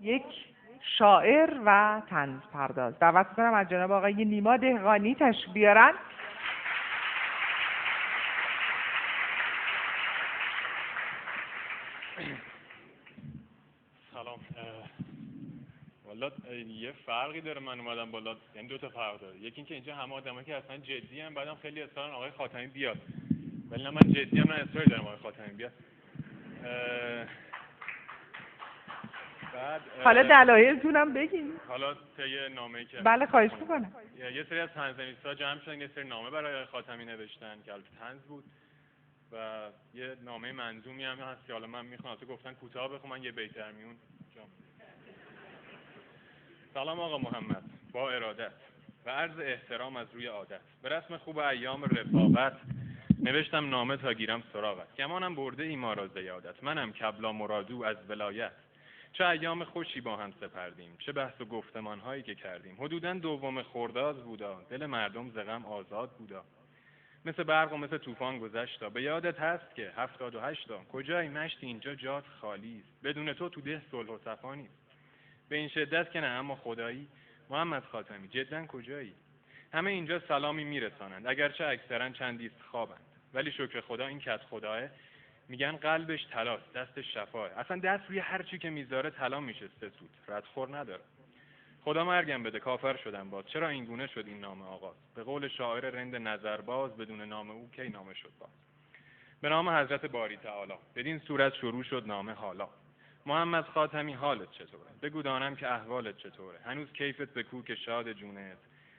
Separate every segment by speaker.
Speaker 1: یک شاعر و طنز پرداز. دعوت می‌کنم از جناب آقای نیما دهقانی تشریف بیارن.
Speaker 2: سلام. والا یه فرقی داره من اومدم بالا، یعنی دو تا فرق داره. یکی اینکه اینجا همه آدمایی که اصلا جدی ان، بعدم خیلی اصرارن آقای خاتمی بیاد، ولی نه من جدی ام، نه اصراری دارم آقای خاتمی بیاد. بعد
Speaker 1: حالا دلایلتونم بگین.
Speaker 2: حالا طی نامه‌ای که
Speaker 1: بله خواهش می‌کنم.
Speaker 2: یه سری از طنزنویس‌ها جمع شدن یه سری نامه برای آقای خاتمی نوشتن که البته طنز بود و یه نامه منظومی هم هست که حالا من میخوام، تو گفتن کوتاه بخونم، من یه بیت در میون جام. سلام آقا محمد، با ارادت و عرض احترام از روی عادت، به رسم خوب ایام رفاقت نوشتم نامه تا گیرم سراغت. گمانم برده ای ما را زیادت، منم کبلا مرادو از ولایت. چه ایام خوشی با هم سپردیم، چه بحث و گفتمان هایی که کردیم. حدوداً دوم خرداد بودا، دل مردم ز غم آزاد بودا. مثل برق و مثل طوفان گذشتا، به یادت هست که 78 کجایی مشتی اینجا جات خالی است. بدون تو ده صلح و صفا نیست. به این شدت که نه، اما خدایی محمد خاتمی جدا کجایی؟ همه اینجا سلامی میرسانند، اگرچه اکثرا چندیست خوابند، ولی شکر خدا این کت خداه میگن قلبش طلاست، دستش شفاه. اصلا دست روی هر چی که میذاره طلا میشه سود، ردخور نداره. خدا مرگم بده، کافر شدم باز. چرا این گونه شد این نامه آغاز؟ به قول شاعر رند نظرباز، بدون نام او کی نامه شد باز. به نام حضرت باری تعالی، بدین صورت شروع شد نامه حالا. محمد خاتمی حالت چطوره؟ بگو دانم که احوالت چطوره. هنوز کیفت به کوک شاد جونت،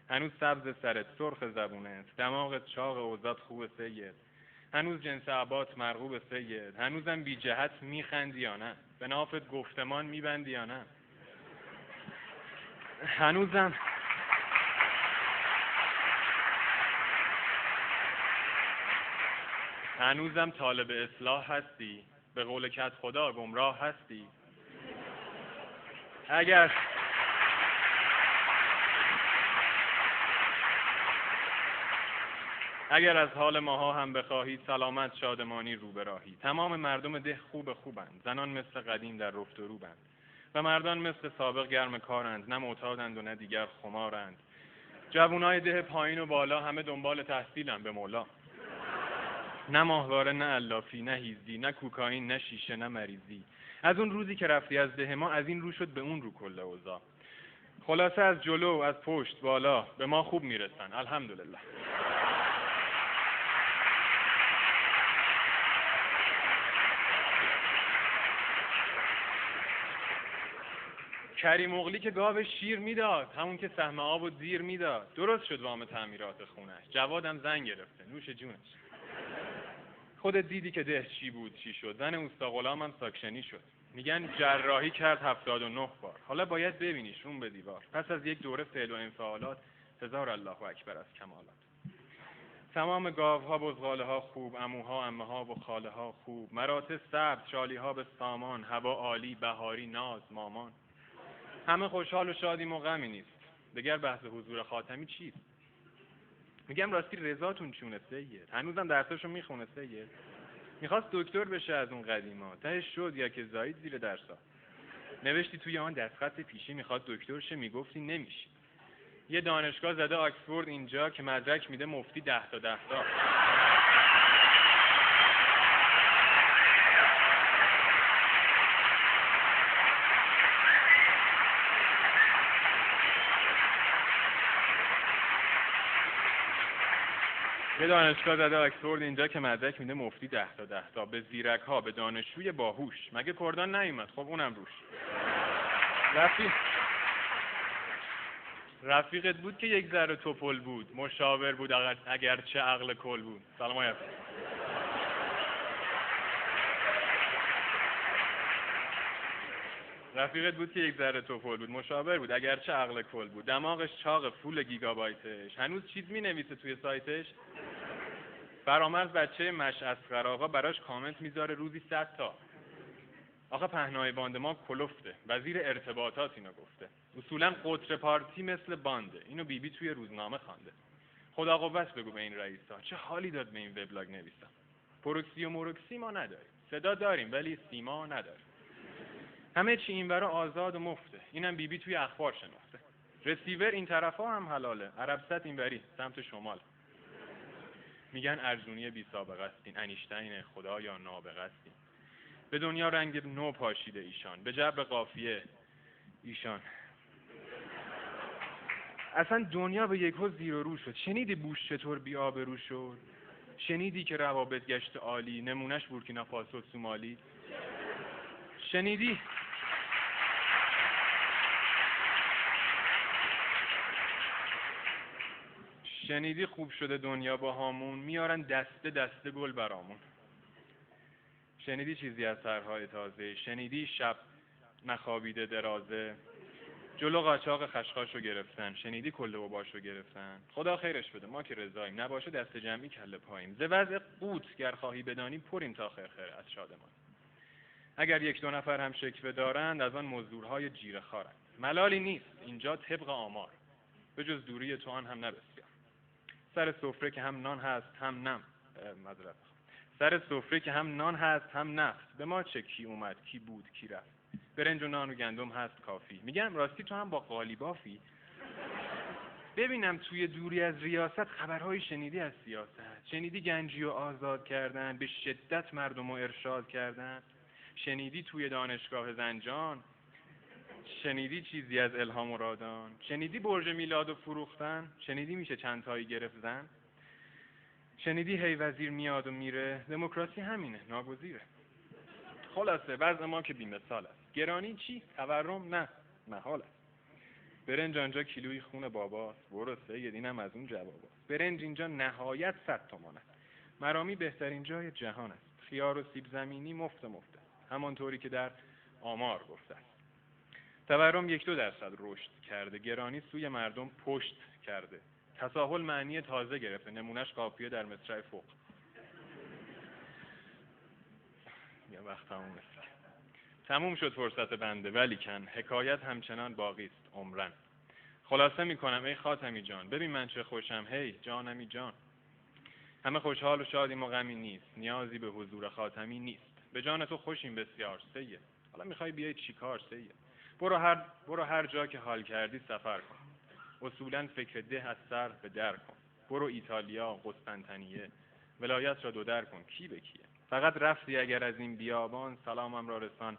Speaker 2: هنوز سبز سرت سرخ زبونت، دماغت چاق اوضاعت خوب سید، هنوز جنس عبات مرغوب سید، هنوزم بی جهت میخندی یا نه؟ به نافت گفتمان میبندی یا نه؟ هنوزم طالب اصلاح هستی؟ به قول کت خدا گمراه هستی؟ اگر از حال ماها هم بخواهی، سلامت شادمانی رو به راهی. تمام مردم ده خوبند، زنان مثل قدیم در رفت و روبند و مردان مثل سابق گرم کارند، نه معتادند و نه دیگر خمارند. جوانای ده پایین و بالا همه دنبال تحصیلند به مولا. نه ماهواره، نه علافی، نه هیزی، نه کوکائین، نه شیشه، نه مریضی. از اون روزی که رفتی از ده ما، از این رو شد به اون رو کل اوضاع. خلاصه از جلو، از پشت، بالا به ما خوب میرسن، الحمدلله. کریم اغلی که گاو شیر میداد، همون که سهم آب و دیر میداد. درست شد وام تعمیرات خونش، جوادم زنگ گرفته، نوش جونش. خودت دیدی که ده چی بود چی شد، زن اوستا غلامم ساکشنی شد. میگن جراحی کرد 79 بار، حالا باید ببینیش روم به دیوار. پس از یک دوره فعل و انفعالات، هزار الله اکبر از کمالات. تمام گاوها بزغاله ها خوب، عموها عمه ها و خاله ها خوب. مراتب سبز، شالی ها به سامان، هوا عالی، بهاری ناز مامان. همه خوشحال و شادیم و غمی نیست. دیگر بحث حضور خاتمی چیست؟ میگم راستی رضاتون چونه سید؟ هنوزم درساشو میخونه سید؟ میخواست دکتر بشه از اون قدیما، تهش شد یا که زاید زیر درسا. نوشتی توی آن دستخط پیشی میخواد دکتر شه، میگفتی نمیشی. یه دانشگاه زده آکسفورد اینجا که مدرک میده مفتی 10 تا 10 تا. یه دانشگاه زده آکسفورد اینجا که مدرک میده مفتی 10 تا 10 تا. به زیرک ها، به دانشجوی باهوش. مگه کردان نیومد؟ خب اونم روش. رفیقت بود که یک ذره توپل بود، مشاور بود اگرچه عقل کل بود. سلام آقای رفیقت بود که یک ذره توپل بود، مشاور بود اگرچه عقل کل بود. دماغش چاق، فول گیگابایتش، هنوز چیز مینویسه توی سایتش. فرامرز بچه مش اصغر آقا براش کامنت میذاره روزی 100 تا. آقا پهنای باند ما کلفته، وزیر ارتباطات اینو گفته. اصولا قطر پارتی مثل بانده، اینو بیبی توی روزنامه خوانده. خدا قوت بگو به این رئیسا، چه حالی داد به این وبلاگ نویسا. پروکسی و مروکسی ما نداریم، صدا داریم ولی سیما نداریم. همه چی اینورا آزاد و مفته. اینم بیبی توی اخبار شناخته. رسیور این طرفا هم حلاله. عربست اینوری سمت شمال. میگن ارزونی بی سابقه استین، انیشتین خدا یا نابغه استین. به دنیا رنگ نو پاشیده ایشان، به جبر قافیه ایشان. اصلا دنیا به یک حوض زیر و رو شد. شنیدی بوش چطور بی آبرو شد؟ شنیدی که روابط گشت عالی، نمونش بورکینافاسو سومالی؟ شنیدی خوب شده دنیا با هامون، میارن دسته دسته گل برامون. شنیدی چیزی از سرهای تازه؟ شنیدی شب نخوابیده درازه؟ جلو قاچاق خشخاشو گرفتن. شنیدی کله و باشو گرفتن؟ خدا خیرش بده، ما که رضاییم، نباشه دست جمعی کله پاییم. ز وضع قوت گر خواهی بدانی، پریم تا خرخره از شادمان. اگر یک دو نفر هم شکوه دارند، از آن مزدورهای جیره خارند. ملالی نیست اینجا طبق آمار، به جز دوری تو آن هم نبسیار. سر سفره که هم نان هست هم نفت. به ما چه کی اومد کی بود کی رفت. برنج و نان و گندم هست کافی. میگم راستی تو هم با قالیبافی؟ ببینم توی دوری از ریاست خبرهای شنیدی از سیاست؟ شنیدی گنجی و آزاد کردن، به شدت مردم رو ارشاد کردن؟ شنیدی توی دانشگاه زنجان؟ شنیدی چیزی از الهام و رادان؟ شنیدی برج میلاد و فروختن؟ شنیدی میشه چند تایی گرفت زن؟ شنیدی هی وزیر میاد و میره؟ دموکراسی همینه، ناگزیره. خلاصه وضع ما که بی‌مثال است. گرانی چی؟ تورم نه، محال است. برنج آنجا کیلوی خون باباست، برو سید اینم از اون جواباست. برنج اینجا نهایت 100 تومان است. مرامی بهترین جای جهان است. خیار و سیب زمینی مفته، همانطوری که در آمار گفته است. تورم 1-2% رشد کرده، گرانی سوی مردم پشت کرده. تساهل معنی تازه گرفته، نمونش قافیه در مصرع فوق. یه وقت تموم شد فرصت بنده، ولیکن حکایت همچنان باقی است عمرن. خلاصه میکنم ای خاتمی جان، ببین من چه خوشم، هی جانمی جان. همه خوشحال و شادیم و غمی نیست، نیازی به حضور خاتمی نیست. به جان تو خوشیم بسیار سید، حالا میخوای بیای چیکار سید؟ برو هر جا که حال کردی سفر کن، اصولا فکر ده از سر به در کن. برو ایتالیا، قسطنطنیه، ولایت را 2 در کن، کی به کیه؟ فقط رفتی اگر از این بیابان، سلامم را رسان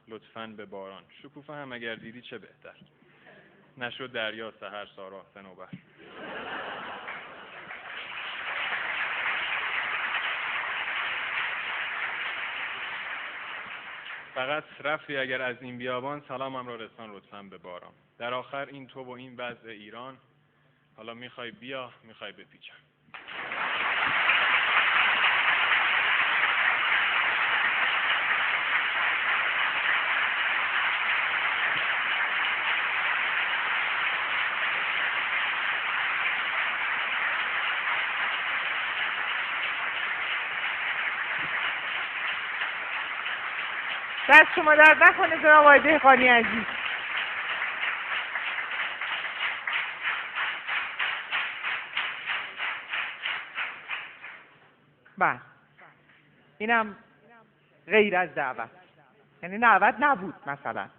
Speaker 2: لطفاً به باران. شکوفه هم اگر دیدی چه بهتر، نشد دریا سحر سارا صنوبر. فقط رفتی اگر از این بیابان، سلامم را رسان لطفاً به باران. در آخر این تو و این وضع ایران، حالا میخوای بیا میخوای بپیچم.
Speaker 1: دست شما درد نکنه جناب آقای دهقانی عزیز. بله اینم غیر از دعوت، یعنی دعوت نبود مثلا.